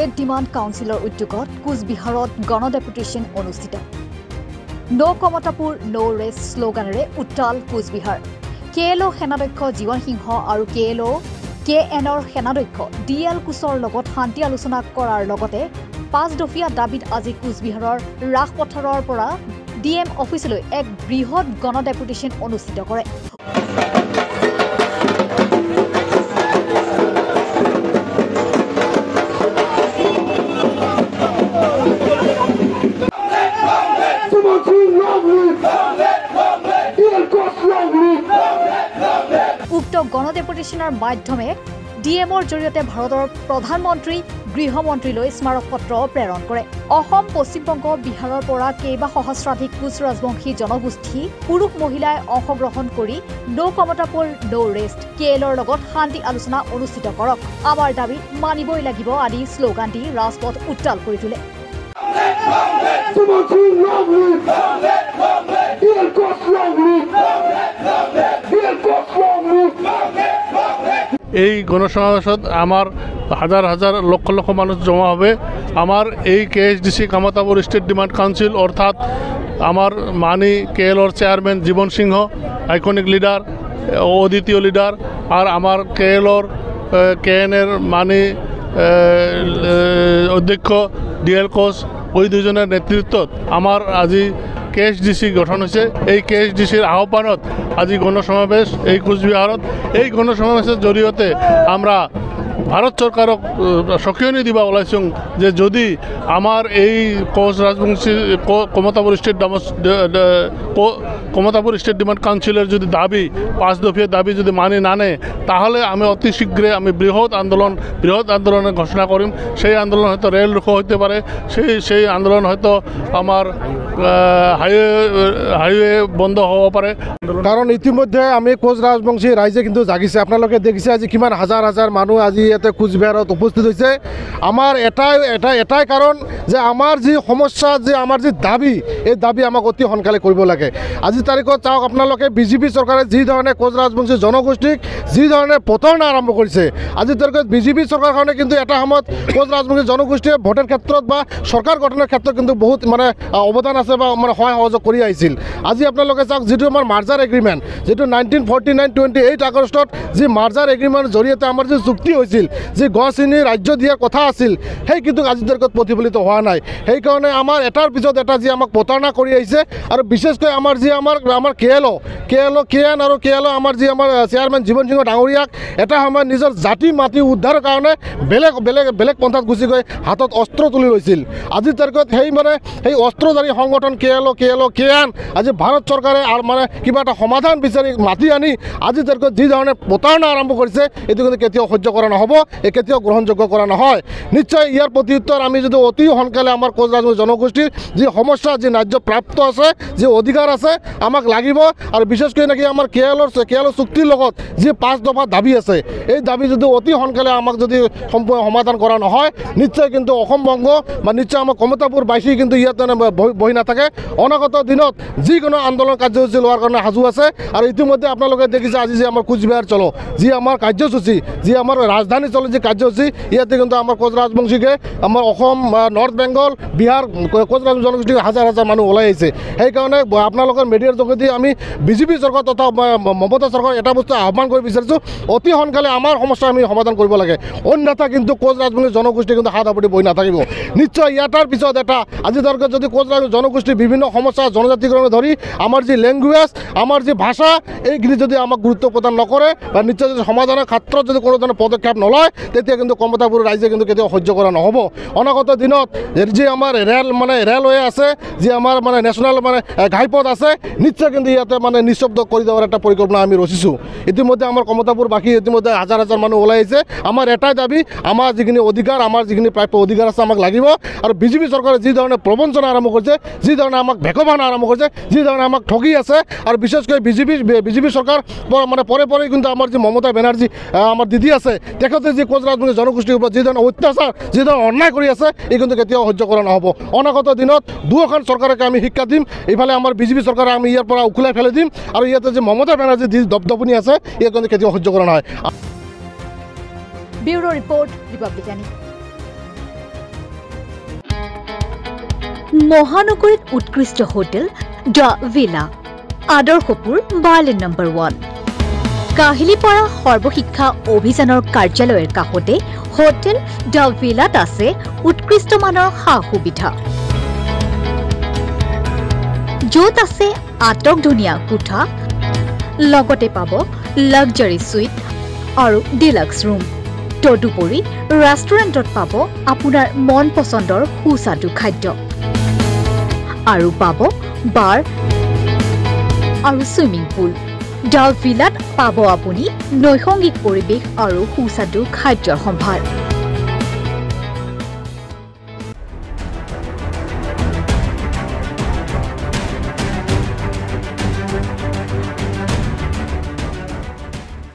State demand কাউন্সিলৰ উদ্যোগত কোচবিহাৰত গণডেপুটেশ্যন অনুষ্ঠিত নো কমতাপুৰ নো rest শ্লোগানেৰে উত্তাল কোচবিহাৰ কেএলঅ সেনাধ্যক্ষ জীৱন সিংহ আৰু কেএনৰ সেনাধ্যক্ষ ডিএল কোচৰ লগত শান্তি আলোচনা কৰাৰ লগতে 5 দফীয়া দাবীত আজি কোচবিহাৰৰ ৰাজপথাৰৰ পৰা ডিএম অফিচলৈ এক বৃহৎ গণডেপুটেশ্যন অনুষ্ঠিত কৰে উক্ত গণডেপুটেশ্যনৰ মাধ্যমে ডিএমৰ জৰিয়তে ভাৰতৰ প্ৰধানমন্ত্ৰী গৃহমন্ত্ৰীলৈ স্মাৰকপত্ৰ প্ৰেৰণ কৰে অসম পশ্চিমবংগ বিহাৰৰ পৰা কেইবা সহস্ৰাধিক কোচ ৰাজবংশী জনগোষ্ঠী পুৰুষ মহিলাই অংশগ্ৰহণ কৰি নো কমতাপুৰ নো ৰেষ্ট কেএলৰ লগত শান্তি আলোচনা অনুষ্ঠিত কৰক আমাৰ দাবী মানিবই লাগিব আদি শ্লোগান দি ৰাজপথ উত্তাল কৰি তোলে এই গণসমাবেশত আমার হাজার হাজার লক্ষ লক্ষ মানুষ জমা হবে আমার এই KSDC Kamtapur state demand council অর্থাৎ আমার মানি কেএলর চেয়ারম্যান জীবন সিংহ আইকনিক লিডার অদ্বিতীয় লিডার আর আমার কেএলর কেএনের মানি অধ্যক্ষ ডিএল কোচ ওই দুজনের নেতৃত্বত আমার আজি কেএসডিসি গঠন হয়েছে এই কেএসডিসির আহ্বানত আজি গণসমাবেশ এই কোচবিহারত এই গণসমাবেশের জরিয়তে আমরা ভারত সরকারক সকিয়নি দিবা ওলাইছুং যে যদি আমার এই কোচ রাজবংশী কমতাপুর স্টেট ডিমান্ড কাউন্সিলের যদি দাবি 5 দফীয় দাবি যদি মানি না নেয় তাহলে আমি অতি শীঘ্রে আমি বৃহৎ আন্দোলনের ঘোষণা করিম সেই আন্দোলন হয়তো রেল রোকো হতে পারে সেই আন্দোলন হয়তো আমার হাইওয়ে বন্ধ হব পারে কারণ ইতিমধ্যে আমি কোচ রাজবংশী রাইজে কিন্তু জাগিছে আপনাদের দেখিছে আজি কিমান হাজার হাজার মানুষ আজি ইয়াতে কোচবিহারত উপস্থিত হয়েছে আমার এটাই কারণ যে আমার যে সমস্যা যে আমার যে দাবি এই দাবি আমাক অতি সোনকালে কৰিব লাগে আজি তারিখত চাওক আপনাদের বিজেপি সরকারে যি ধরনে কোচ রাজবংশী জনগোষ্ঠীক যি ধরনে প্রতারণা আরম্ভ করেছে আজি তারিখত বিজেপি সরকারখনে কিন্তু এটা সময়ত কোচ রাজবংশী জনগোষ্ঠীয়ে ভোটের ক্ষেত্ৰত বা সৰকাৰ গঠনেৰ ক্ষেত্ৰত কিন্তু বহুত মানে অবদান আছে বা মানে সহায় সহযোগ কৰি আহিছিল আজি আপোনালোকে চাওক যেটো আমাৰ মাৰ্জাৰ এগ্ৰিমেণ্ট যেটো 1949-28 আগষ্টত যি মাৰ্জাৰ এগ্ৰিমেণ্ট জৰিয়তে আমাৰ যে চুক্তি হৈছিল যে গছখিনি ৰাজ্য দিয়াৰ কথা আছিল সেই কিন্তু আজিৰ তাৰিখত প্ৰতিফলিত হোৱা নাই সেইকাৰণে আমাৰ এটাৰ পিছত এটা যি আমাক প্ৰতাৰণা কৰি আহিছে আৰু বিশেষকৈ আমাৰ যি আমাৰ কেএন আৰু কেএল আমাৰ যি আমাৰ চেয়াৰমেন জীৱন সিংহ ডাঙৰীয়াক এটা সময় নিজৰ জাতি মাটি উদ্ধাৰৰ কাৰণে বেলেগ পন্থাত গুচি গৈ হাতত অস্ত্ৰ তুলি লৈছিল আজিৰ তাৰিখত সেই অস্ত্ৰধাৰী সংগঠন কেএন আজি ভাৰত চৰকাৰে মানে কিবা এটা সমাধান বিচাৰি মাতি আনি আজিৰ তাৰিখত যি ধৰণে প্ৰতাৰণা আৰম্ভ কৰিছে এইটো কিন্তু কেতিয়াও সহ্য কৰা নহ'ব কেতিয়াও গ্ৰহণযোগ্য কৰা নহয় নিশ্চয় ইয়াৰ প্ৰত্যুত্তৰ আমি যদি অতি সোনকালে আমাৰ কোচ ৰাজবংশী জনগোষ্ঠীৰ যি সমস্যা যি ন্যায্য প্ৰাপ্ত আছে যি অধিকাৰ আছে আমাক লাগিব আৰু বিশেষকৈ নেকি আমাৰ কেএলৰ চুক্তিৰ লগত যি 5 দফা দাবী আছে এই দাবী যদি অতি সোনকালে আমাক যদি সম্পূৰ্ণ সমাধান কৰা নহয় নিশ্চয় কিন্তু অসম বংগ বা নিশ্চয় আমাৰ কমতাপুৰ বাসী কিন্তু ইয়াতে বহি নাথাকে অনাগত দিনত যিকোনো আন্দোলন কাৰ্যসূচী লোৱাৰ কাৰণে সাজু আছে আৰু ইতিমধ্যে আপোনালোকে দেখিছে আজি যে আমাৰ কোচবিহাৰ চলো যি আমাৰ কাৰ্যসূচী যি আমাৰ ৰাজধানী চলো যি কাৰ্যসূচী ইয়াতে কিন্তু আমাৰ কোচ ৰাজবংশীকে আমাৰ অসম নৰ্থ বেংগল বিহাৰ কোচ ৰাজবংশী জনগোষ্ঠীৰ হাজাৰ হাজাৰ মানুহ ওলাই আহিছে সেইকাৰণে আপোনালোকৰ মিডিয়াৰ যোগেদি আমি বিজেপি চৰকাৰ তথা মমতা চৰকাৰ এটা বস্তু আহ্বান কৰি বিচাৰিছোঁ অতি সোনকালে আমাৰ সমস্যা আমি সমাধান কৰিব লাগে অন্যথা কিন্তু কোচ ৰাজবংশী জনগোষ্ঠী কিন্তু হাত আপতি বহি নাথাকিব নিশ্চয় ইয়াৰ পিছত এটা আজি তাৰিখত যদি কোচ ৰাজবংশী জনগোষ্ঠীৰ বিভিন্ন সমস্যা জনজাতিকৰণে ধৰি আমাৰ যি লেংগুৱেজ আমাৰ যি ভাষা এইখিনি যদি আমাক গুৰুত্ব প্ৰদান নকৰে বা নিশ্চয় যদি সমাধানৰ ক্ষেত্ৰত যদি কোনো ধৰণৰ পদক্ষেপ নলয় তেতিয়া কিন্তু কমতাপুৰ ৰাইজে কিন্তু কেতিয়াও সহ্য কৰা নহ'ব অনাগত দিনত যি আমাৰ ৰেলৱে আছে যি আমাৰ মানে নেশ্যনেল মানে ঘাইপথ আছে নিশ্চয় কিন্তু ইয়াতে মানে নিঃশব্দ কৰি দেওয়ার একটা পরিকল্পনা আমি রচিছোঁ ইতিমধ্যে আমার কমতাপুরবাসী ইতিমধ্যে হাজার হাজার মানুষ ওলাই আহিছে আমার এটাই দাবী আমার যিখিনি অধিকার আমার যিখিনি প্ৰাপ্য অধিকাৰ আছে আমাক লাগিব আৰু বিজেপি চৰকাৰে যি ধৰণে প্ৰবঞ্চনা আৰম্ভ কৰিছে যি ধৰণে আমাক ভেকভানা আৰম্ভ কৰিছে যি ধৰণে আমাক ঠগি আছে আৰু বিশেষকৈ বিজেপি চৰকাৰ মানে পৰে কিন্তু আমাৰ যি মমতা বেনাৰ্জী আমাৰ দিদি আছে তেখেতে যি কোচ ৰাজবংশী জনগোষ্ঠীৰ ওপৰত যি ধৰণৰ অত্যাচাৰ যি ধৰণৰ অন্যায় কৰি আছে এই কিন্তু কেতিয়াও সহ্য কৰা নহ'ব অনাগত দিনত দুয়োখন চৰকাৰকে আমি শিক্ষা দিম ইফালে আমাৰ বিজেপি চৰকাৰে আমি ইয়াৰ পৰা উখলাই ফেলাই দিম আৰু ইয়াতে যে মমতা বেনাৰ্জী যি দপদপনি আছে ইয়াক কিন্তু কেতিয়াও সহ্য কৰা নহয় ব্যুৰো ৰিপৰ্ট ৰিপাব্লিকানি। মহানগৰীত উৎকৃষ্ট হোটেল দ্য ভিলা আদৰ্শপুৰ বাৰ্লিন নম্বৰ 1 কাহিলীপাৰা সৰ্বশিক্ষা অভিযানৰ কাৰ্যালয়ৰ কাষতে হোটেল দ্য ভিলাত আছে উৎকৃষ্ট মানৰ সা-সুবিধা য'ত আছে আটকধুনীয়া কোঠা লগতে পাব লাক্সাৰি সুইট আৰু ডিলাক্স ৰুম তদুপৰি ৰেষ্টুৰেণ্টত পাব আপোনাৰ মন পছন্দৰ সুস্বাদু খাদ্য আৰু পাব বাৰ আৰু সুইমিং পুল দ্য ভিলাত পাব আপুনি নৈসংগিক পৰিৱেশ আৰু সুস্বাদু খাদ্যৰ সম্ভাৰ